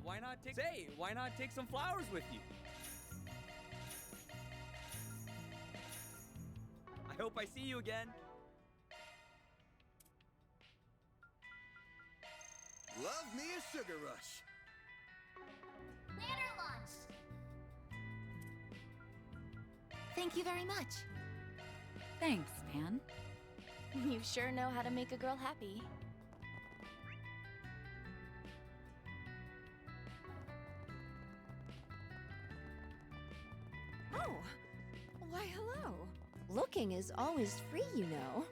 why not take some flowers with you? I hope I see you again. Love me a sugar rush. Banner launch! Thank you very much. Thanks, man. You sure know how to make a girl happy. Oh, why hello. Looking is always free, you know.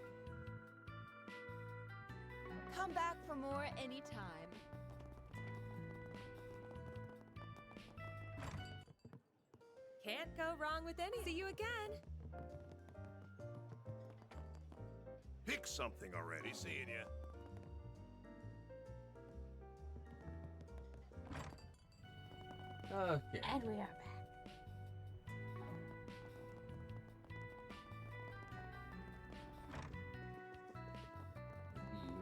Come back for more anytime. Can't go wrong with any. See you again. Pick something already, seeing ya. Okay. And we are back. You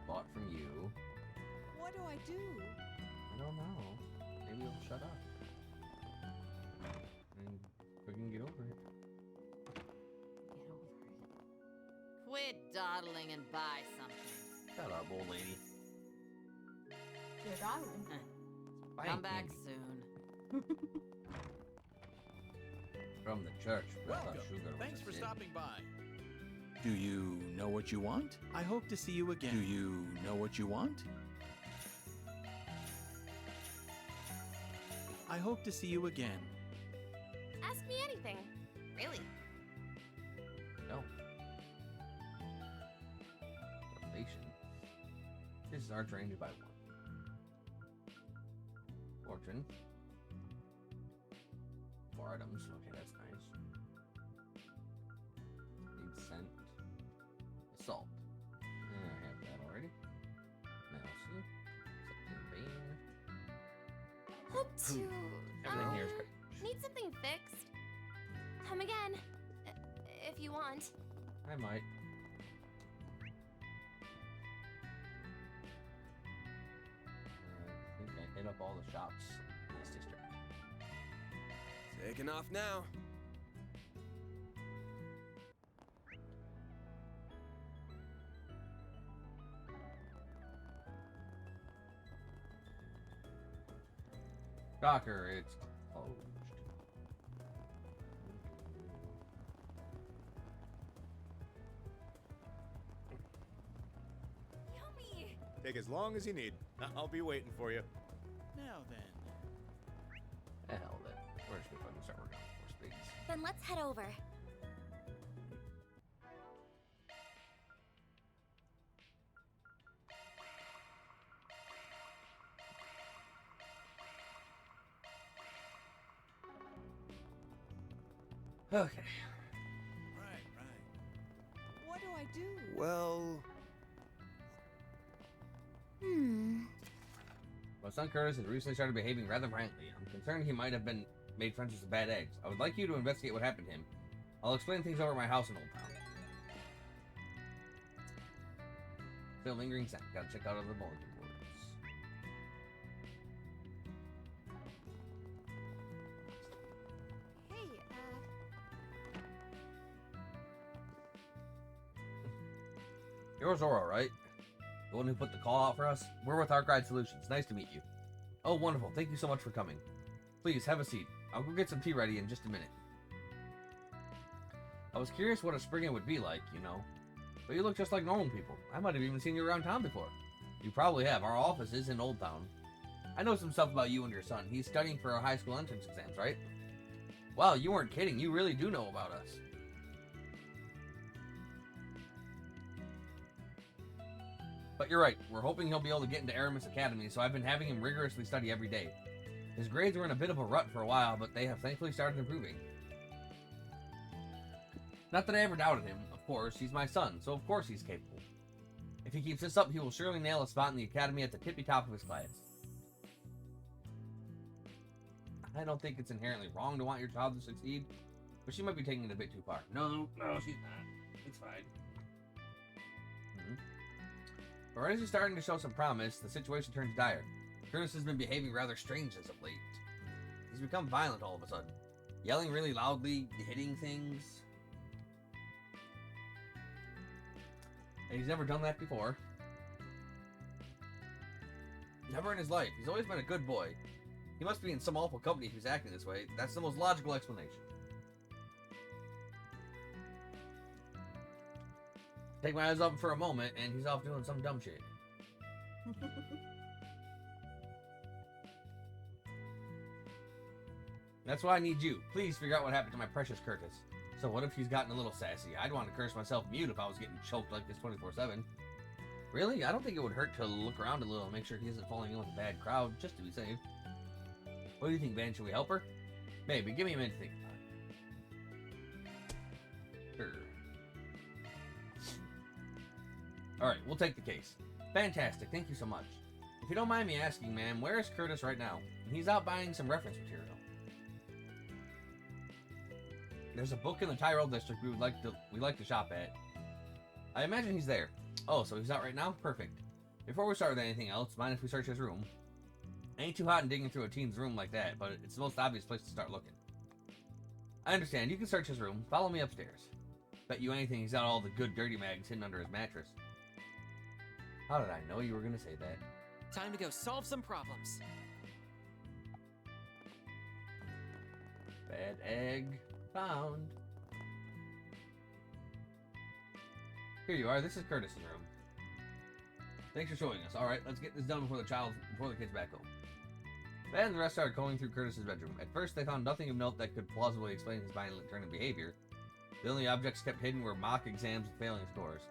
bought from you. What do I do? I don't know. Maybe you'll shut up. And we can get over it. Get over it. Quit dawdling and buy something. Shut up, old lady. You're darling. Buying Come back candy soon. from the church. but I thought Welcome. sugar was Thanks a for sin. stopping by. Do you know what you want? I hope to see you again. Do you know what you want? I hope to see you again. Ask me anything. Really. No. Revelation. This is our range by 1. Fortune. 4 items. Okay, that's nice. Need scent. Assault. I have that already. Mousy. Something Bane. Hope to. Everything here is great. Need something fixed. Come again. If you want. I might. I think I hit up all the shops in this district. Taking off now. Shocker, it's closed. Yummy. Take as long as you need. I'll be waiting for you. Now then. The hell with it. We're just gonna fucking start working on force speeds. Then let's head over. Okay. Right. What do I do? Well, My son Curtis has recently started behaving rather violently. I'm concerned he might have been made friends with some bad eggs. I would like you to investigate what happened to him. I'll explain things over at my house in Old Town. Still lingering scent. Gotta check out other bulletin boards. Hey, You're Zora, right? The one who put the call out for us? We're with Art Guide Solutions. Nice to meet you. Oh, wonderful. Thank you so much for coming. Please, have a seat. I'll go get some tea ready in just a minute. I was curious what a Springer would be like, you know. But you look just like normal people. I might have even seen you around town before. You probably have. Our office is in Old Town. I know some stuff about you and your son. He's studying for our high school entrance exams, right? Wow, you weren't kidding. You really do know about us. But you're right. We're hoping he'll be able to get into Aramis Academy, so I've been having him rigorously study every day. His grades were in a bit of a rut for a while, but they have thankfully started improving. Not that I ever doubted him, of course. He's my son, so of course he's capable. If he keeps this up, he will surely nail a spot in the academy at the tippy top of his class. I don't think it's inherently wrong to want your child to succeed, but she might be taking it a bit too far. No, she's not. It's fine. But right as he's starting to show some promise, the situation turns dire. Curtis has been behaving rather strange as of late. He's become violent all of a sudden. Yelling really loudly, hitting things. And he's never done that before. Never in his life. He's always been a good boy. He must be in some awful company if he's acting this way. That's the most logical explanation. Take my eyes off him for a moment, and he's off doing some dumb shit. That's why I need you. Please figure out what happened to my precious Curtis. So what if he's gotten a little sassy? I'd want to curse myself mute if I was getting choked like this 24/7. Really? I don't think it would hurt to look around a little and make sure he isn't falling in with a bad crowd, just to be safe. What do you think, Van? Should we help her? Maybe. Give me a minute to think about it. Sure. Alright, we'll take the case. Fantastic. Thank you so much. If you don't mind me asking, ma'am, where is Curtis right now? He's out buying some reference material. There's a book in the Tyrell district we like to shop at. I imagine he's there. Oh, so he's out right now? Perfect. Before we start with anything else, mind if we search his room? Ain't too hot in digging through a teen's room like that, but it's the most obvious place to start looking. I understand. You can search his room. Follow me upstairs. Bet you anything he's got all the good dirty mags hidden under his mattress. How did I know you were going to say that? Time to go solve some problems. Bad egg found. Here you are. This is Curtis's room. Thanks for showing us. Alright, let's get this done before the kid's back home. Ben and the rest started going through Curtis's bedroom. At first, they found nothing of note that could plausibly explain his violent turn of behavior. The only objects kept hidden were mock exams and failing scores.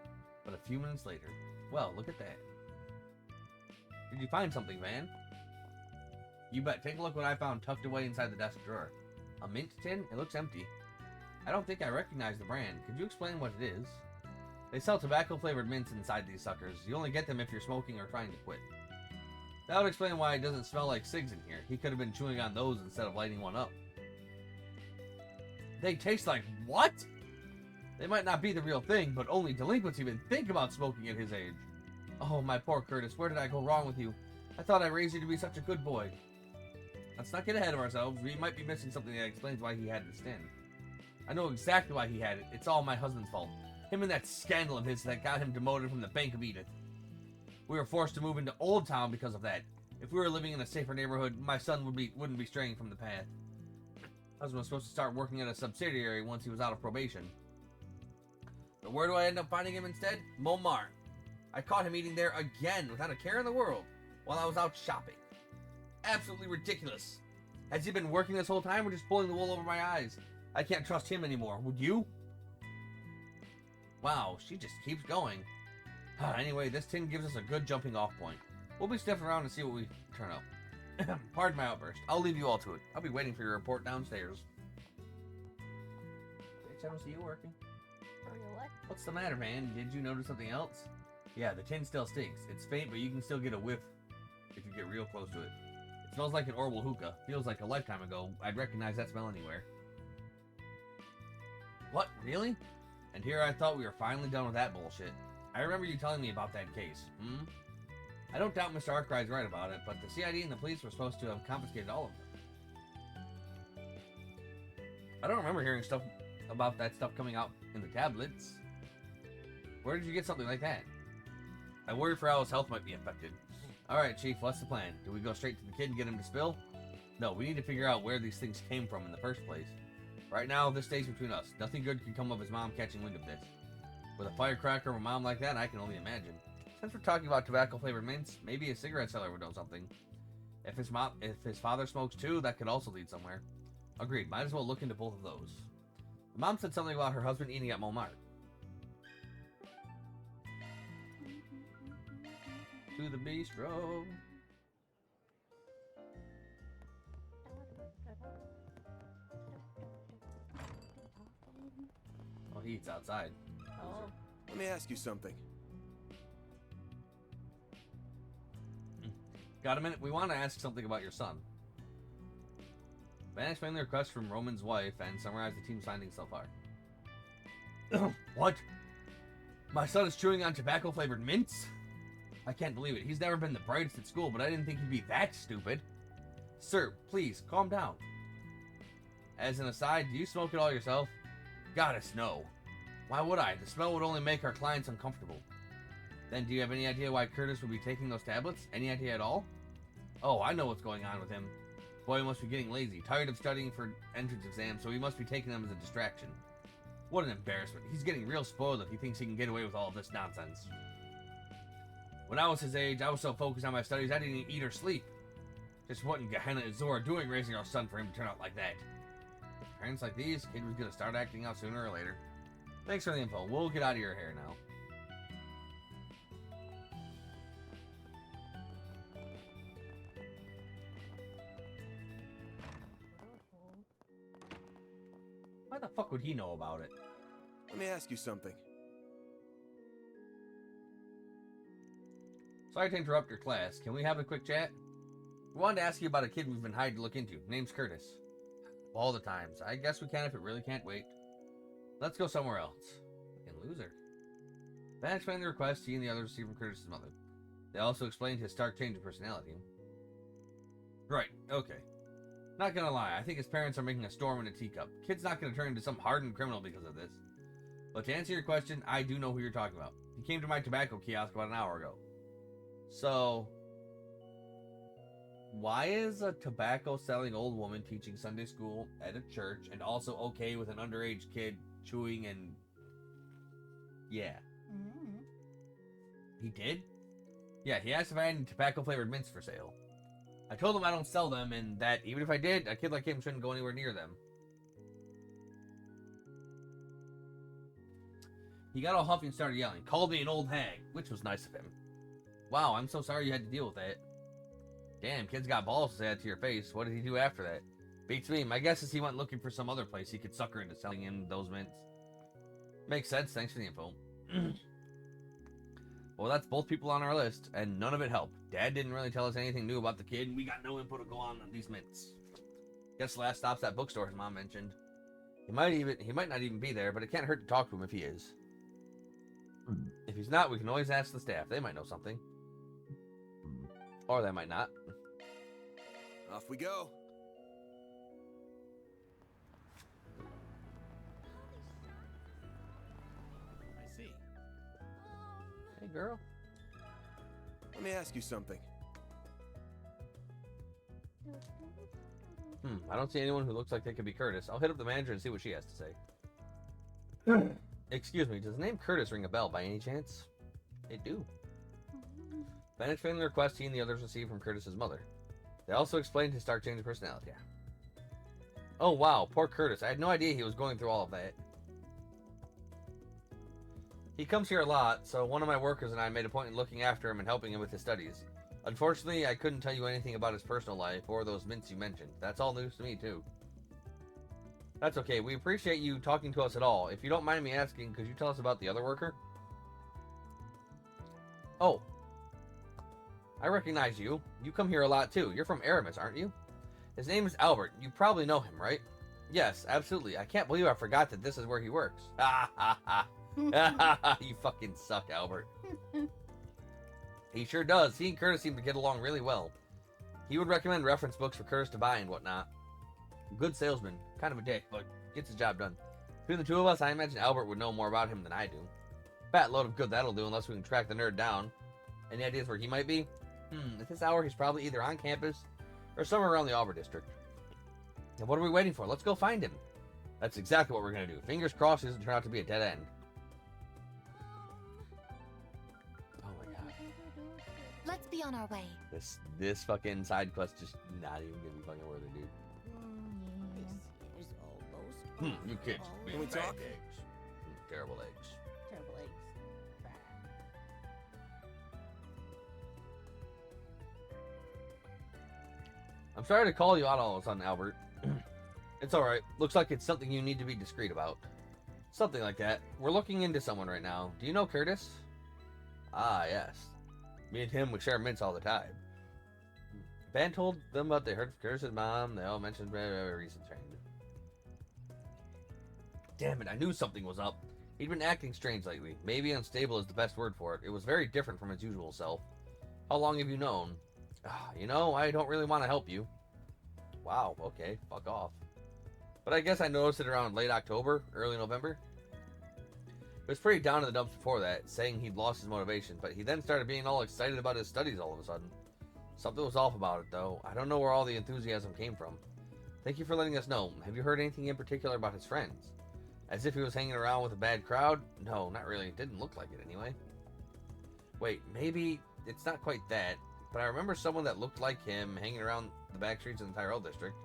But a few minutes later... Well, look at that. Did you find something, Van? You bet. Take a look what I found tucked away inside the desk drawer. A mint tin? It looks empty. I don't think I recognize the brand. Could you explain what it is? They sell tobacco-flavored mints inside these suckers. You only get them if you're smoking or trying to quit. That would explain why it doesn't smell like cigs in here. He could have been chewing on those instead of lighting one up. They taste like what? They might not be the real thing, but only delinquents even think about smoking at his age. Oh, my poor Curtis, where did I go wrong with you? I thought I raised you to be such a good boy. Let's not get ahead of ourselves. We might be missing something that explains why he had this tin. I know exactly why he had it. It's all my husband's fault. Him and that scandal of his that got him demoted from the Bank of Edith. We were forced to move into Old Town because of that. If we were living in a safer neighborhood, my son wouldn't be straying from the path. Husband was supposed to start working at a subsidiary once he was out of probation. But where do I end up finding him instead? Montmartre. I caught him eating there again without a care in the world while I was out shopping. Absolutely ridiculous. Has he been working this whole time or just pulling the wool over my eyes? I can't trust him anymore. Would you? Wow, she just keeps going. Anyway, this tin gives us a good jumping off point. We'll be sniffing around and see what we turn up. Pardon my outburst. I'll leave you all to it. I'll be waiting for your report downstairs. Bitch, I don't see you working. What's the matter, man? Did you notice something else? Yeah, the tin still stinks. It's faint, but you can still get a whiff if you get real close to it. It smells like an Orwell hookah. Feels like a lifetime ago. I'd recognize that smell anywhere. What? Really? And here I thought we were finally done with that bullshit. I remember you telling me about that case. I don't doubt Mr. Arkwright's right about it, but the CID and the police were supposed to have confiscated all of them. I don't remember hearing stuff about that stuff coming out in the tablets. Where did you get something like that? I worry for how his health might be affected. Alright, Chief, what's the plan? Do we go straight to the kid and get him to spill? No, we need to figure out where these things came from in the first place. Right now, this stays between us. Nothing good can come of his mom catching wind of this. With a firecracker of a mom like that, I can only imagine. Since we're talking about tobacco-flavored mints, maybe a cigarette seller would know something. If his father smokes too, that could also lead somewhere. Agreed, might as well look into both of those. The mom said something about her husband eating at Montmartre. To the bistro. Oh, he eats outside. Oh. Let me ask you something. Got a minute? We want to ask something about your son. Van explained the request from Roman's wife and summarized the team's findings so far. What? My son is chewing on tobacco-flavored mints? I can't believe it. He's never been the brightest at school, but I didn't think he'd be that stupid. Sir, please, calm down. As an aside, do you smoke it all yourself? Goddess, no. Why would I? The smell would only make our clients uncomfortable. Then do you have any idea why Curtis would be taking those tablets? Any idea at all? Oh, I know what's going on with him. Boy must be getting lazy, tired of studying for entrance exams, so he must be taking them as a distraction. What an embarrassment. He's getting real spoiled if he thinks he can get away with all of this nonsense. When I was his age, I was so focused on my studies I didn't eat or sleep. Just what in Gehenna is Zora doing raising our son for him to turn out like that? With parents like these, kid was gonna start acting out sooner or later. Thanks for the info. We'll get out of your hair now. Why the fuck would he know about it? Let me ask you something. Sorry to interrupt your class. Can we have a quick chat? We wanted to ask you about a kid we've been hired to look into. Name's Curtis. All the times. I guess we can if it really can't wait. Let's go somewhere else. Fucking loser. Ben explained the request he and the others received from Curtis's mother. They also explained his stark change of personality. Right, okay. Not gonna lie, I think his parents are making a storm in a teacup. Kid's not gonna turn into some hardened criminal because of this. But to answer your question, I do know who you're talking about. He came to my tobacco kiosk about an hour ago. So, why is a tobacco-selling old woman teaching Sunday school at a church and also okay with an underage kid chewing and... Yeah. Mm-hmm. He did? Yeah, he asked if I had any tobacco-flavored mints for sale. I told him I don't sell them and that even if I did, a kid like him shouldn't go anywhere near them. He got all huffy and started yelling, called me an old hag, which was nice of him. Wow, I'm so sorry you had to deal with that. Damn, kid's got balls to say that to your face. What did he do after that? Beats me. My guess is he went looking for some other place he could sucker into selling him those mints. Makes sense. Thanks for the info. Well, that's both people on our list, and none of it helped. Dad didn't really tell us anything new about the kid, and we got no input to go on these mints. Guess last stop's that bookstore his mom mentioned. He might not even be there, but it can't hurt to talk to him if he is. If he's not, we can always ask the staff. They might know something. Or they might not. Off we go. I see. Hey, girl. Let me ask you something. I don't see anyone who looks like they could be Curtis. I'll hit up the manager and see what she has to say. Excuse me, does the name Curtis ring a bell by any chance? It do. Ben explained the request he and the others received from Curtis's mother. They also explained his stark change of personality. Oh wow, poor Curtis. I had no idea he was going through all of that. He comes here a lot, so one of my workers and I made a point in looking after him and helping him with his studies. Unfortunately, I couldn't tell you anything about his personal life or those mints you mentioned. That's all news to me, too. That's okay. We appreciate you talking to us at all. If you don't mind me asking, could you tell us about the other worker? Oh. I recognize you. You come here a lot, too. You're from Aramis, aren't you? His name is Albert. You probably know him, right? Yes, absolutely. I can't believe I forgot that this is where he works. Ha ha ha. You fucking suck, Albert. He sure does. He and Curtis seem to get along really well. He would recommend reference books for Curtis to buy and whatnot. Good salesman. Kind of a dick, but gets his job done. Between the two of us, I imagine Albert would know more about him than I do. Fat load of good that'll do unless we can track the nerd down. Any ideas where he might be? At this hour, he's probably either on campus or somewhere around the Auburn district. And what are we waiting for? Let's go find him. That's exactly what we're going to do. Fingers crossed it doesn't turn out to be a dead end. Oh my god. Let's be on our way. This fucking side quest just not even gonna be fucking worth it, dude. You kids. Can we talk? Eggs. Terrible eggs. Terrible eggs. I'm sorry to call you out all of a sudden, Albert. It's alright. Looks like it's something you need to be discreet about. Something like that. We're looking into someone right now. Do you know Curtis? Ah, yes. Me and him would share mints all the time. Ben told them about they heard from Curtis's mom. They all mentioned recent change. Damn it, I knew something was up. He'd been acting strange lately. Maybe unstable is the best word for it. It was very different from his usual self. How long have you known? You know, I don't really want to help you. Wow, okay, fuck off. But I guess I noticed it around late October, early November. He was pretty down in the dumps before that, saying he'd lost his motivation, but he then started being all excited about his studies all of a sudden. Something was off about it, though. I don't know where all the enthusiasm came from. Thank you for letting us know. Have you heard anything in particular about his friends? As if he was hanging around with a bad crowd? No, not really. It didn't look like it anyway. Wait, maybe it's not quite that, but I remember someone that looked like him hanging around the back streets in the Tyrell district.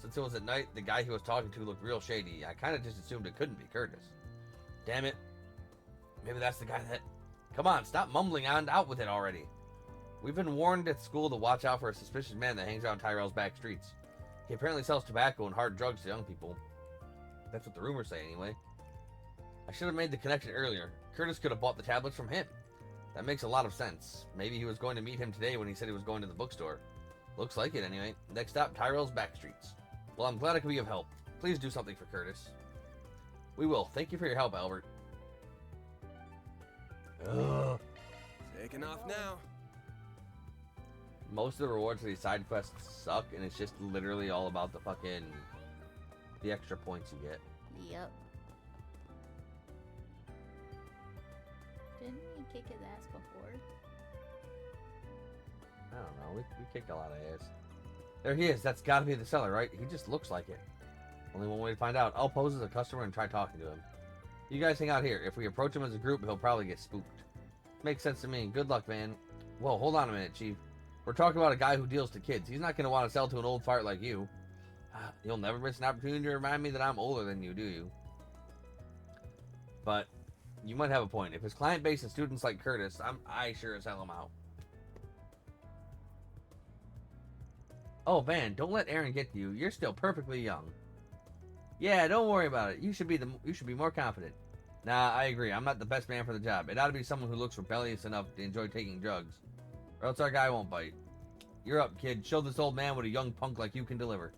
Since it was at night, the guy he was talking to looked real shady. I kind of just assumed it couldn't be Curtis. Damn it. Maybe that's the guy that... Come on, stop mumbling on out with it already. We've been warned at school to watch out for a suspicious man that hangs around Tyrell's back streets. He apparently sells tobacco and hard drugs to young people. That's what the rumors say anyway. I should have made the connection earlier. Curtis could have bought the tablets from him. That makes a lot of sense. Maybe he was going to meet him today when he said he was going to the bookstore. Looks like it anyway. Next stop, Tyrell's back streets. Well, I'm glad I could be of help. Please do something for Curtis. We will. Thank you for your help, Albert. Ugh. Taking off now. Most of the rewards for these side quests suck, and it's just literally all about the extra points you get. Yep. Didn't we kick his ass before? I don't know. We kicked a lot of ass. There he is. That's got to be the seller, right? He just looks like it. Only one way to find out. I'll pose as a customer and try talking to him. You guys hang out here. If we approach him as a group, he'll probably get spooked. Makes sense to me. Good luck, man. Whoa, hold on a minute, Chief. We're talking about a guy who deals to kids. He's not going to want to sell to an old fart like you. You'll never miss an opportunity to remind me that I'm older than you, do you? But you might have a point. If his client base is students like Curtis, I sure as hell am out. Oh, Van, don't let Aaron get to you. You're still perfectly young. Yeah, don't worry about it. You should be more confident. Nah, I agree. I'm not the best man for the job. It ought to be someone who looks rebellious enough to enjoy taking drugs. Or else our guy won't bite. You're up, kid. Show this old man what a young punk like you can deliver.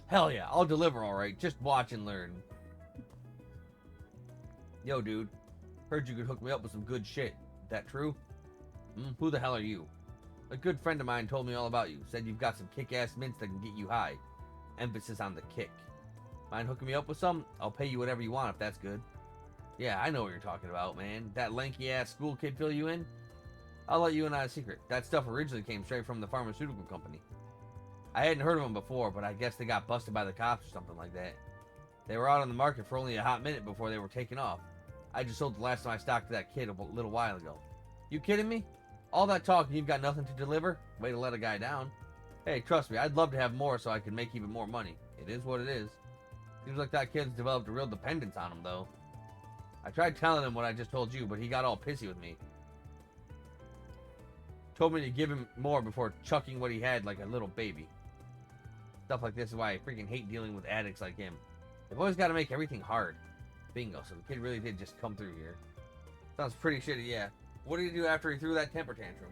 Hell yeah, I'll deliver alright. Just watch and learn. Yo, dude. Heard you could hook me up with some good shit. That true? Who the hell are you? A good friend of mine told me all about you. Said you've got some kick-ass mints that can get you high. Emphasis on the kick. Mind hooking me up with some? I'll pay you whatever you want if that's good. Yeah, I know what you're talking about, man. That lanky-ass school kid fill you in? I'll let you in on a secret. That stuff originally came straight from the pharmaceutical company. I hadn't heard of them before, but I guess they got busted by the cops or something like that. They were out on the market for only a hot minute before they were taken off. I just sold the last of my stock to that kid a little while ago. You kidding me? All that talk and you've got nothing to deliver? Way to let a guy down. Hey, trust me, I'd love to have more so I can make even more money. It is what it is. Seems like that kid's developed a real dependence on him, though. I tried telling him what I just told you, but he got all pissy with me. Told me to give him more before chucking what he had like a little baby. Stuff like this is why I freaking hate dealing with addicts like him. They've always got to make everything hard. Bingo, so the kid really did just come through here. Sounds pretty shitty, yeah. What did he do after he threw that temper tantrum?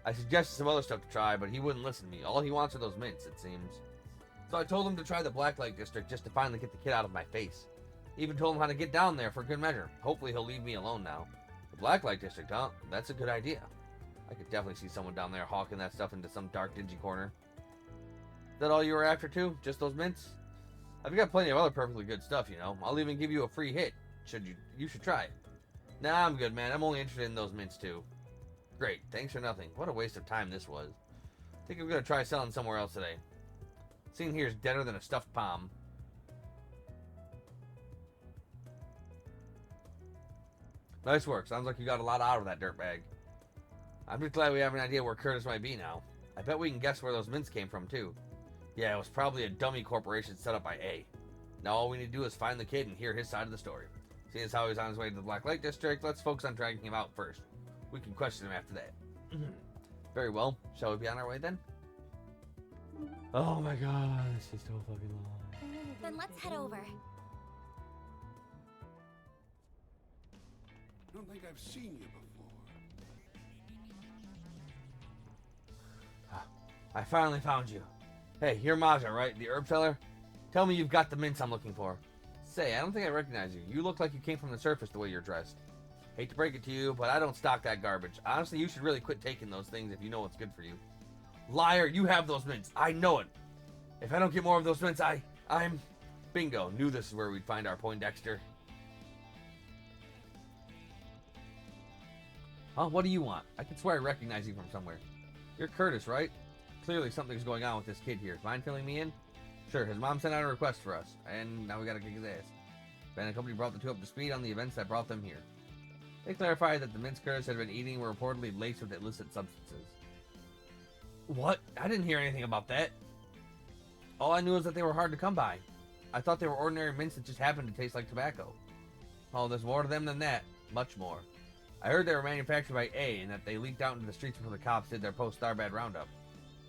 I suggested some other stuff to try, but he wouldn't listen to me. All he wants are those mints, it seems. So I told him to try the Blacklight District just to finally get the kid out of my face. Even told him how to get down there for good measure. Hopefully he'll leave me alone now. The Blacklight District, huh? That's a good idea. I could definitely see someone down there hawking that stuff into some dark, dingy corner. Is that all you were after, too? Just those mints? I've got plenty of other perfectly good stuff, you know. I'll even give you a free hit. You should try it. Nah, I'm good, man. I'm only interested in those mints, too. Great. Thanks for nothing. What a waste of time this was. Think I'm gonna try selling somewhere else today. Seeing here is deader than a stuffed palm. Nice work. Sounds like you got a lot out of that dirtbag. I'm just glad we have an idea where Curtis might be now. I bet we can guess where those mints came from, too. Yeah, it was probably a dummy corporation set up by A. Now all we need to do is find the kid and hear his side of the story. Seeing as how he's on his way to the Black Lake District, let's focus on dragging him out first. We can question him after that. Very well. Shall we be on our way then? Oh my god, this is so fucking long. Then let's head over. I don't think I've seen you before. I finally found you. Hey, you're Maja, right? The herb seller? Tell me you've got the mints I'm looking for. Say, I don't think I recognize you. You look like you came from the surface the way you're dressed. Hate to break it to you, but I don't stock that garbage. Honestly, you should really quit taking those things if you know what's good for you. Liar, you have those mints. I know it. If I don't get more of those mints, I'm... Bingo. Knew this is where we'd find our Poindexter. Huh? What do you want? I can swear I recognize you from somewhere. You're Curtis, right? Clearly something's going on with this kid here. Mind filling me in? Sure, his mom sent out a request for us, and now we gotta kick his ass. Ben and company brought the two up to speed on the events that brought them here. They clarified that the mints Curtis had been eating were reportedly laced with illicit substances. What? I didn't hear anything about that. All I knew is that they were hard to come by. I thought they were ordinary mints that just happened to taste like tobacco. Oh, there's more to them than that. Much more. I heard they were manufactured by A and that they leaked out into the streets before the cops did their post-Starbad roundup.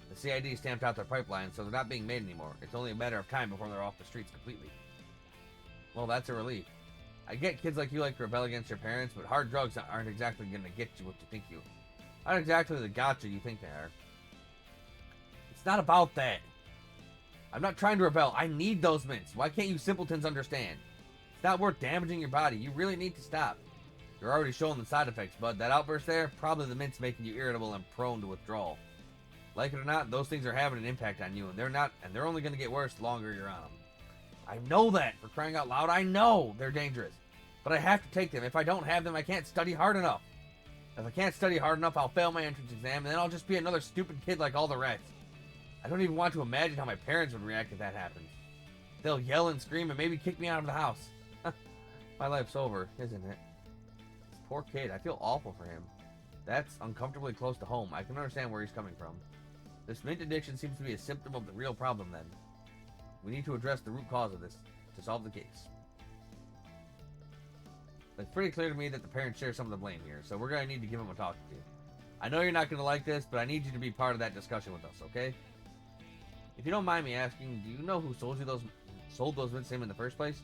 The CID stamped out their pipeline, so they're not being made anymore. It's only a matter of time before they're off the streets completely. Well, that's a relief. I get kids like you like to rebel against your parents, but hard drugs aren't exactly going to get you what you think you... Not exactly the gotcha you think they are. It's not about that. I'm not trying to rebel. I need those mints. Why can't you simpletons understand? It's not worth damaging your body. You really need to stop. You're already showing the side effects, bud. That outburst there, probably the mints making you irritable and prone to withdrawal. Like it or not, those things are having an impact on you, and they're only going to get worse the longer you're on them. I know that, for crying out loud. I know they're dangerous. But I have to take them. If I don't have them, I can't study hard enough. If I can't study hard enough, I'll fail my entrance exam, and then I'll just be another stupid kid like all the rest. I don't even want to imagine how my parents would react if that happens. They'll yell and scream and maybe kick me out of the house. My life's over, isn't it? This poor kid, I feel awful for him. That's uncomfortably close to home. I can understand where he's coming from. This mint addiction seems to be a symptom of the real problem then. We need to address the root cause of this to solve the case. It's pretty clear to me that the parents share some of the blame here, so we're going to need to give them a talking to. I know you're not going to like this, but I need you to be part of that discussion with us, okay? If you don't mind me asking, do you know who sold those mints to him in the first place?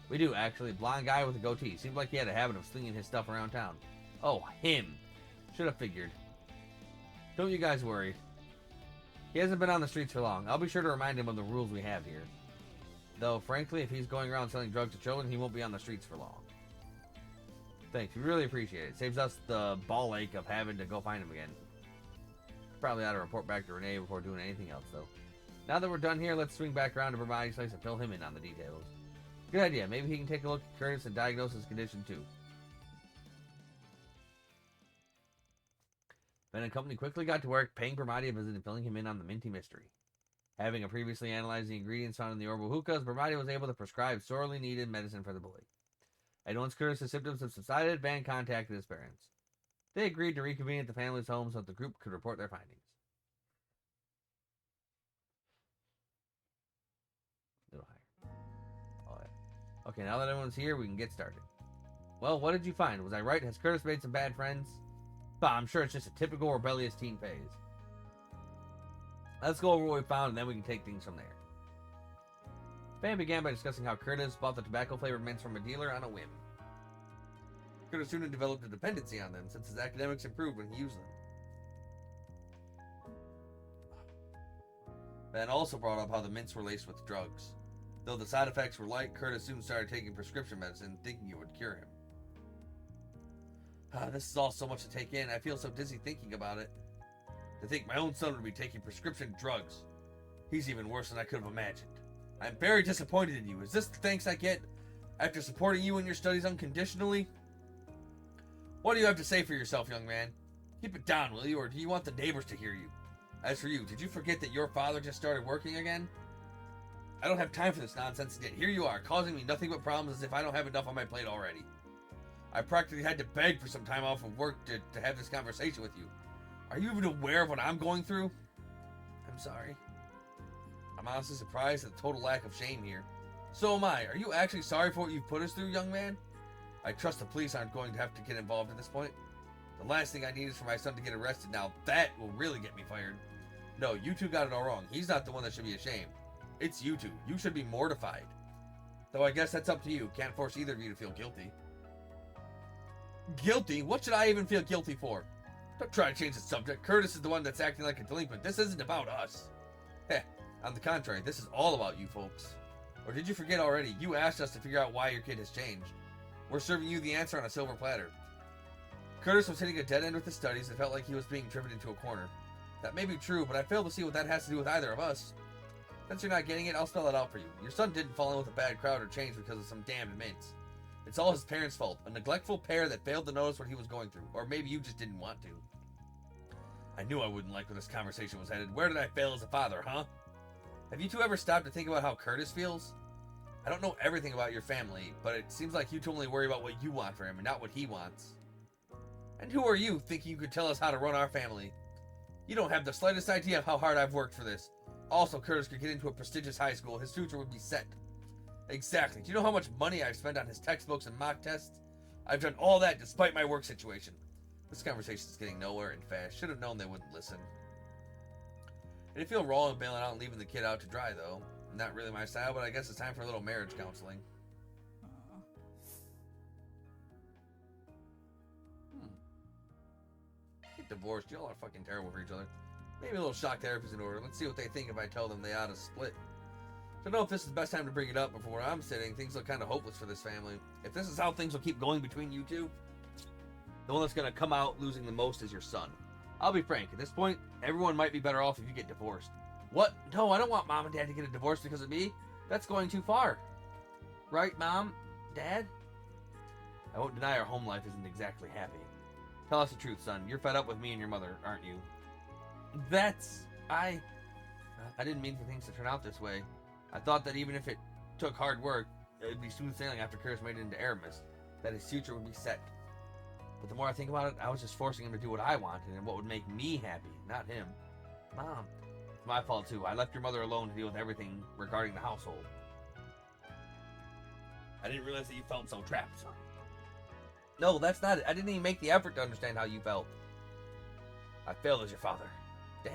We do, actually. Blonde guy with a goatee. Seemed like he had a habit of slinging his stuff around town. Oh, him. Should have figured. Don't you guys worry. He hasn't been on the streets for long. I'll be sure to remind him of the rules we have here. Though, frankly, if he's going around selling drugs to children, he won't be on the streets for long. Thanks, we really appreciate it. Saves us the ball ache of having to go find him again. Probably ought to report back to Renee before doing anything else, though. Now that we're done here, let's swing back around to Brimati's place and fill him in on the details. Good idea. Maybe he can take a look at Curtis and diagnose his condition, too. Ben and company quickly got to work, paying Brimati a visit and filling him in on the minty mystery. Having previously analyzed the ingredients found in the orbital hookahs, Brimati was able to prescribe sorely needed medicine for the boy. And once Curtis' symptoms have subsided, Ben contacted his parents. They agreed to reconvene at the family's home so that the group could report their findings. A little higher. Oh, yeah. Okay, now that everyone's here, we can get started. Well, what did you find? Was I right? Has Curtis made some bad friends? Bah, I'm sure it's just a typical rebellious teen phase. Let's go over what we found, and then we can take things from there. Fan began by discussing how Curtis bought the tobacco-flavored mints from a dealer on a whim. Curtis soon developed a dependency on them, since his academics improved when he used them. Ben also brought up how the mints were laced with drugs. Though the side effects were light, Curtis soon started taking prescription medicine, thinking it would cure him. This is all so much to take in. I feel so dizzy thinking about it. To think my own son would be taking prescription drugs. He's even worse than I could have imagined. I'm very disappointed in you. Is this the thanks I get after supporting you in your studies unconditionally? What do you have to say for yourself, young man? Keep it down, will you, or do you want the neighbors to hear you? As for you, did you forget that your father just started working again? I don't have time for this nonsense, and yet here you are, causing me nothing but problems as if I don't have enough on my plate already. I practically had to beg for some time off of work to have this conversation with you. Are you even aware of what I'm going through? I'm sorry. I'm honestly surprised at the total lack of shame here. So am I. Are you actually sorry for what you've put us through, young man? I trust the police aren't going to have to get involved at this point. The last thing I need is for my son to get arrested. Now that will really get me fired. No, you two got it all wrong. He's not the one that should be ashamed. It's you two. You should be mortified. Though I guess that's up to you. Can't force either of you to feel guilty. Guilty? What should I even feel guilty for? Don't try to change the subject. Curtis is the one that's acting like a delinquent. This isn't about us. Heh, on the contrary, this is all about you folks. Or did you forget already? You asked us to figure out why your kid has changed. We're serving you the answer on a silver platter. Curtis was hitting a dead end with his studies and felt like he was being driven into a corner. That may be true, but I fail to see what that has to do with either of us. Since you're not getting it, I'll spell it out for you. Your son didn't fall in with a bad crowd or change because of some damned mints. It's all his parents' fault. A neglectful pair that failed to notice what he was going through. Or maybe you just didn't want to. I knew I wouldn't like where this conversation was headed. Where did I fail as a father, huh? Have you two ever stopped to think about how Curtis feels? I don't know everything about your family, but it seems like you two only worry about what you want for him and not what he wants. And who are you, thinking you could tell us how to run our family? You don't have the slightest idea of how hard I've worked for this. Also, Curtis could get into a prestigious high school. His future would be set. Exactly. Do you know how much money I've spent on his textbooks and mock tests? I've done all that despite my work situation. This conversation is getting nowhere and fast. Should have known they wouldn't listen. I didn't feel wrong bailing out and leaving the kid out to dry, though. Not really my style, but I guess it's time for a little marriage counseling. Get divorced. Y'all are fucking terrible for each other. Maybe a little shock therapy's in order. Let's see what they think if I tell them they ought to split. Don't know if this is the best time to bring it up, but from where I'm sitting, things look kind of hopeless for this family. If this is how things will keep going between you two, the one that's going to come out losing the most is your son. I'll be frank, at this point, everyone might be better off if you get divorced. What? No, I don't want Mom and Dad to get a divorce because of me. That's going too far. Right, Mom? Dad? I won't deny our home life isn't exactly happy. Tell us the truth, son. You're fed up with me and your mother, aren't you? I didn't mean for things to turn out this way. I thought that even if it took hard work, it would be smooth sailing after Curtis made it into Aramis, that his future would be set. But the more I think about it, I was just forcing him to do what I wanted and what would make me happy, not him. Mom, it's my fault too. I left your mother alone to deal with everything regarding the household. I didn't realize that you felt so trapped, son. No, that's not it. I didn't even make the effort to understand how you felt. I failed as your father. Dad.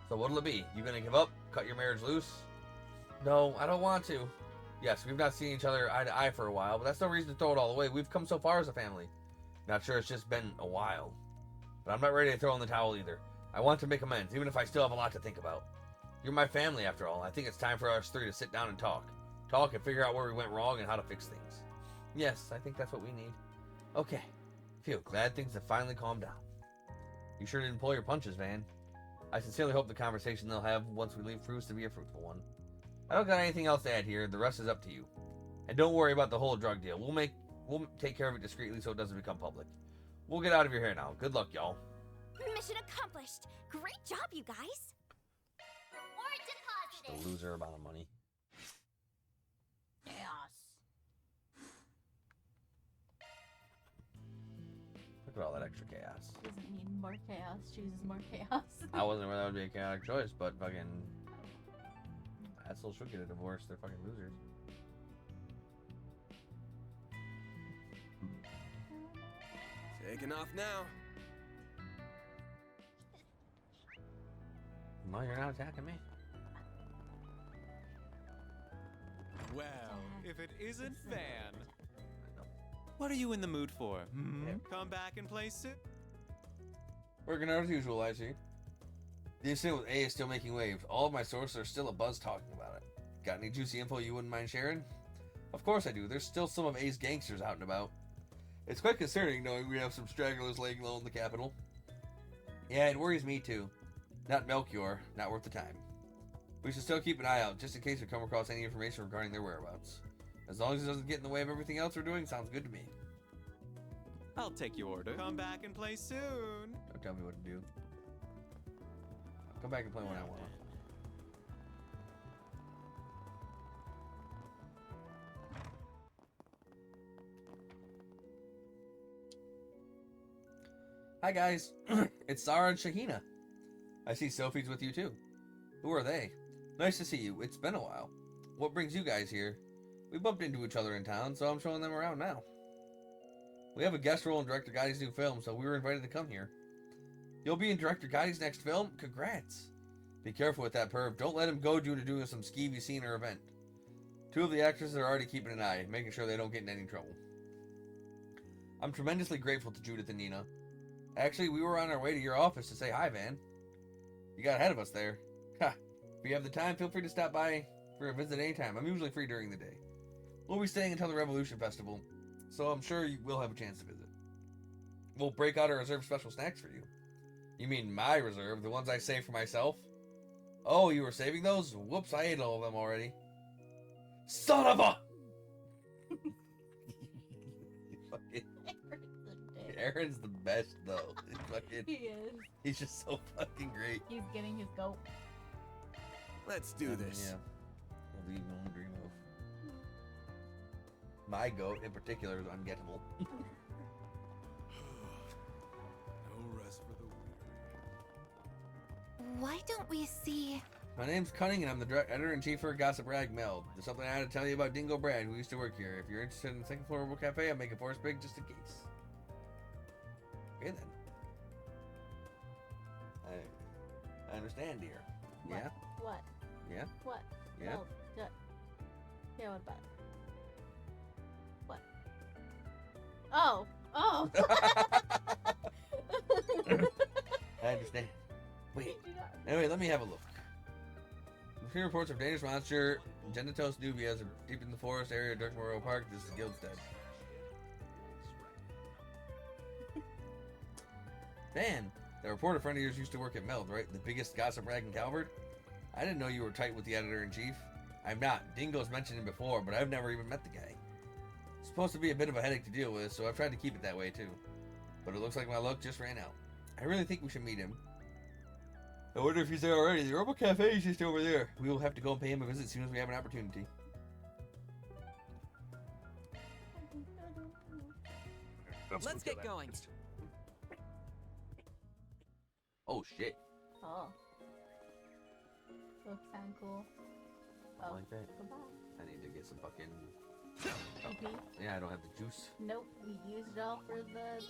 So what'll it be? You gonna give up? Cut your marriage loose? No, I don't want to. Yes, we've not seen each other eye to eye for a while, but that's no reason to throw it all away. We've come so far as a family. Not sure it's just been a while. But I'm not ready to throw in the towel either. I want to make amends, even if I still have a lot to think about. You're my family after all. I think it's time for us three to sit down and talk. Talk and figure out where we went wrong and how to fix things. Yes, I think that's what we need. Okay. Phew, glad things have finally calmed down. You sure didn't pull your punches, Van. I sincerely hope the conversation they'll have once we leave proves to be a fruitful one. I don't got anything else to add here. The rest is up to you. And don't worry about the whole drug deal. We'll take care of it discreetly so it doesn't become public. We'll get out of your hair now. Good luck, y'all. Mission accomplished. Great job, you guys. Reward deposited. The loser amount of money. Chaos. Look at all that extra chaos. She doesn't need more chaos. She uses more chaos. I wasn't aware that would be a chaotic choice, but fucking assholes should get a divorce. They're fucking losers. Taking off now. Well, you're not attacking me. Well, if it isn't Van. What are you in the mood for? Come back and play Sue? Working out as usual, I see. The incident with A is still making waves. All of my sources are still abuzz talking about it. Got any juicy info you wouldn't mind sharing? Of course I do. There's still some of A's gangsters out and about. It's quite concerning knowing we have some stragglers laying low in the capital. Yeah, it worries me too. Not Melchior, not worth the time. We should still keep an eye out, just in case we come across any information regarding their whereabouts. As long as it doesn't get in the way of everything else we're doing, sounds good to me. I'll take your order. Come back and play soon. Don't tell me what to do. I'll come back and play when I want. Hi guys, it's Sarah and Shahina. I see Sophie's with you too. Who are they? Nice to see you. It's been a while. What brings you guys here? We bumped into each other in town, so I'm showing them around now. We have a guest role in Director Gotti's new film, so we were invited to come here. You'll be in Director Gotti's next film? Congrats. Be careful with that perv. Don't let him goad you into doing some skeevy scene or event. Two of the actresses are already keeping an eye, making sure they don't get in any trouble. I'm tremendously grateful to Judith and Nina. Actually, we were on our way to your office to say hi, Van. You got ahead of us there. Ha! If you have the time, feel free to stop by for a visit anytime. I'm usually free during the day. We'll be staying until the Revolution Festival, so I'm sure you will have a chance to visit. We'll break out a reserve special snacks for you. You mean my reserve, the ones I save for myself? Oh, you were saving those? Whoops, I ate all of them already. Son of a... Aaron's the best, though. He is. He's just so fucking great. He's getting his goat. Let's do this. Yeah. What do you want to dream of? My goat, in particular, is ungettable. No rest for the weary. Why don't we see... My name's Cunning, and I'm the editor-in-chief for Gossip Rag Meld. There's something I had to tell you about Dingo Brad, who used to work here. If you're interested in the second floor Herbal Cafe, I'm making force big just in case. Okay, then. I understand, dear. What? Yeah? What? Yeah? What? Yeah? Well, yeah, what about it? What? Oh! Oh! I understand. Wait. Anyway, let me have a look. We've seen reports of dangerous monster Genitos nubias deep in the forest area of Dirk Memorial Park. This is Guildstead. Man, that reporter friend of yours used to work at Meld, right? The biggest gossip rag in Calvert? I didn't know you were tight with the editor-in-chief. I'm not. Dingo's mentioned him before, but I've never even met the guy. It's supposed to be a bit of a headache to deal with, so I've tried to keep it that way too. But it looks like my luck just ran out. I really think we should meet him. I wonder if he's there already. The Herbal Cafe is just over there. We will have to go and pay him a visit as soon as we have an opportunity. Let's get going. Oh shit. Oh. Looks kind of cool. Oh, Like that. goodbye. I need to get some fucking... PP? Yeah, I don't have the juice. Nope, we used it all for the...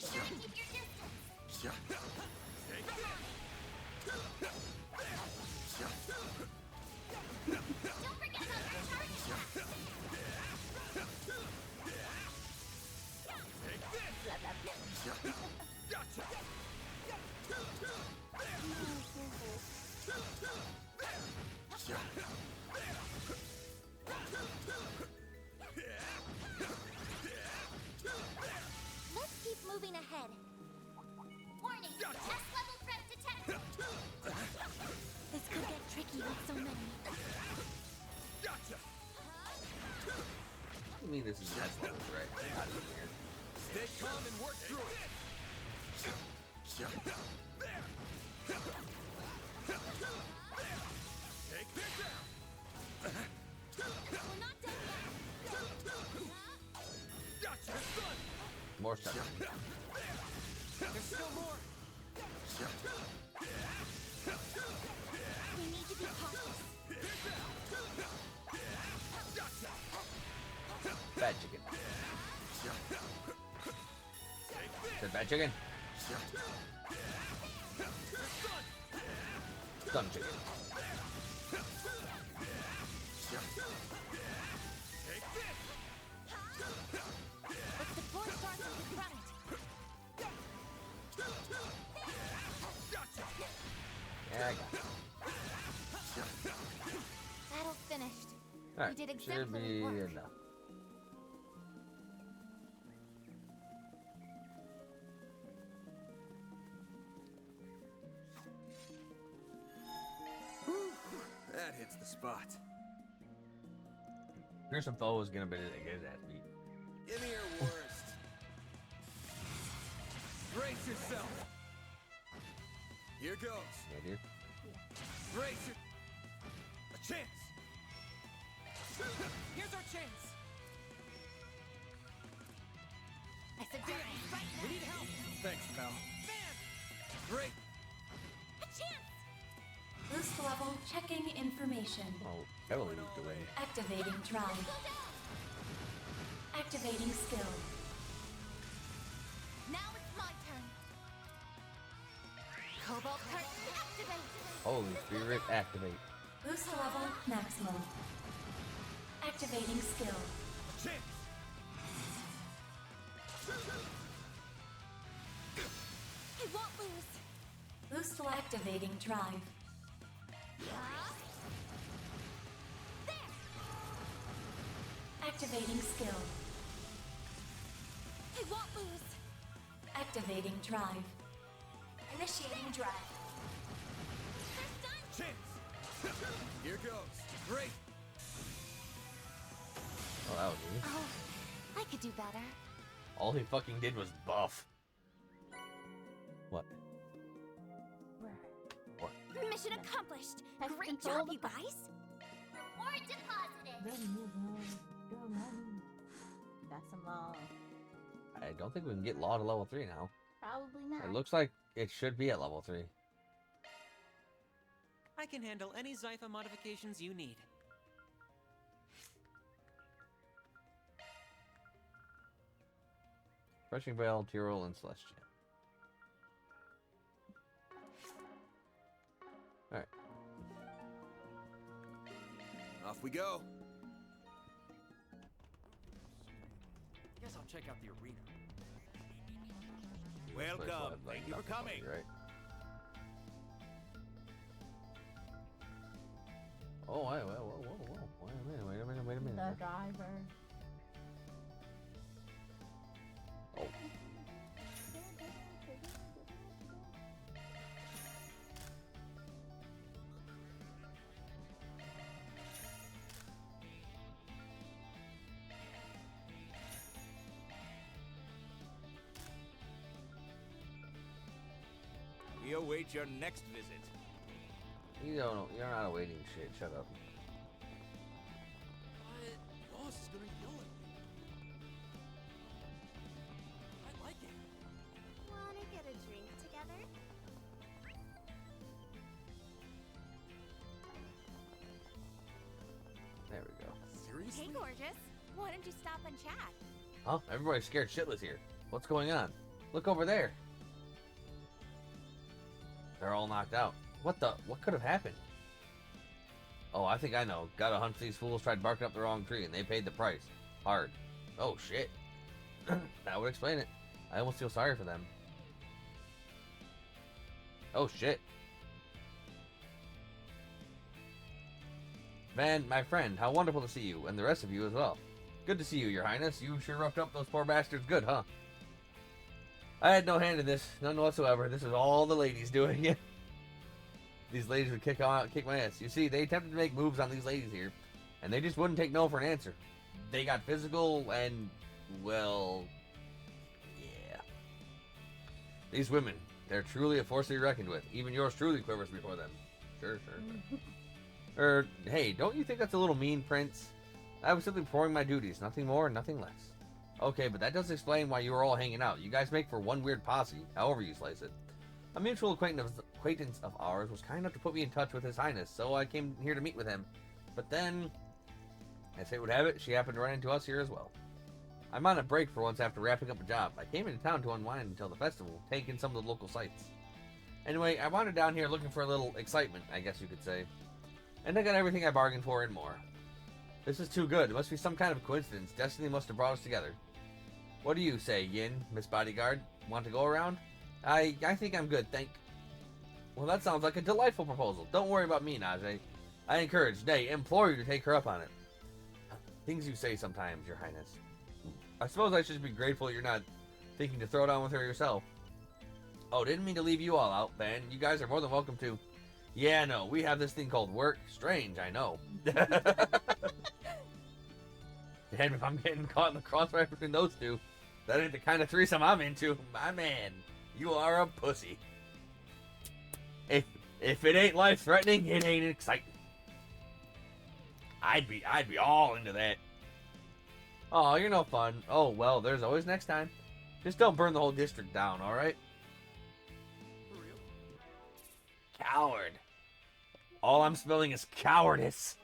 Let's keep moving ahead. Warning! Test level threat detected! This could get tricky with so many. I mean, this is the next level, right? Out of here. Stay calm and work through it. Take this out. We're not done yet. Gotcha, son. More stuff. There's still more. We need to be cautious. Bad chicken. Said bad chicken. Done chicken. Let's deploy sharks to confront it. Yeah, I got it. Battle finished. Alright, We did should exemplary be work. enough. That hits the spot. Fearsome foe is gonna be get his ass beat. Give me your worst. Brace yourself. Here goes. Yeah, dude. Brace your... A chance. Here's our chance. I suggest right now. We need help. Thanks, pal. Great. A chance! Boost level checking information. Oh, heavily moved away. Activating drive. Activating skill. Now it's my turn. Cobalt curtain activate. Holy Spirit, activate. Boost level maximum. Activating skill. Chance. I won't lose. Boost level activating drive. There. Activating skill. I won't lose. Activating drive. Initiating drive. Chance! Here goes. Great! Oh, that was easy. Oh, I could do better. All he fucking did was buff. What? What? Mission accomplished. Has Great control job, the you guys. Reward deposited. Got some long. I don't think we can get Law to level 3 now. Probably not. It looks like it should be at level 3. I can handle any Zypha modifications you need. Crushing Veil, Tyrol, and Celestia. Alright. Off we go. Guess I'll check out the arena. Welcome. Thank you for coming. Right. Oh, wait, whoa. Wait a minute. The driver. Oh. We await your next visit. You don't know. You're not awaiting shit. Shut up. Boss is gonna yell at me. I like it. Wanna get a drink together? There we go. Hey, gorgeous. Why don't you stop and chat? Huh? Everybody's scared shitless here. What's going on? Look over there. They're all knocked out. What could have happened? Oh, I think I know. Gotta hunt these fools, tried barking up the wrong tree, and they paid the price. Hard. Oh, shit. That would explain it. I almost feel sorry for them. Oh, shit. Man, my friend, how wonderful to see you, and the rest of you as well. Good to see you, Your Highness. You sure roughed up those poor bastards good, huh? I had no hand in this, none whatsoever. This is all the ladies doing it. These ladies would kick my ass. You see, they attempted to make moves on these ladies here, and they just wouldn't take no for an answer. They got physical and, well, yeah. These women, they're truly a force to be reckoned with. Even yours truly quivers before them. Sure. Hey, don't you think that's a little mean, Prince? I was simply performing my duties, nothing more, nothing less. Okay, but that does explain why you were all hanging out. You guys make for one weird posse, however you slice it. A mutual acquaintance of ours was kind enough to put me in touch with His Highness, so I came here to meet with him. But then, as fate would have it, she happened to run into us here as well. I'm on a break for once after wrapping up a job. I came into town to unwind until the festival, take in some of the local sights. Anyway, I wandered down here looking for a little excitement, I guess you could say. And I got everything I bargained for and more. This is too good. It must be some kind of coincidence. Destiny must have brought us together. What do you say, Yin, Miss Bodyguard? Want to go around? I think I'm good, Well, that sounds like a delightful proposal. Don't worry about me, Najee. I encourage, nay, implore you to take her up on it. Things you say sometimes, Your Highness. I suppose I should be grateful you're not thinking to throw down with her yourself. Oh, didn't mean to leave you all out, Ben. You guys are more than welcome to. Yeah, no, we have this thing called work. Strange, I know. Damn, if I'm getting caught in the crossfire between those two, that ain't the kind of threesome I'm into. My man, you are a pussy. If it ain't life-threatening, it ain't exciting. I'd be all into that. Oh, you're no fun. Oh, well, there's always next time. Just don't burn the whole district down, alright? For real? Coward. All I'm spelling is cowardice.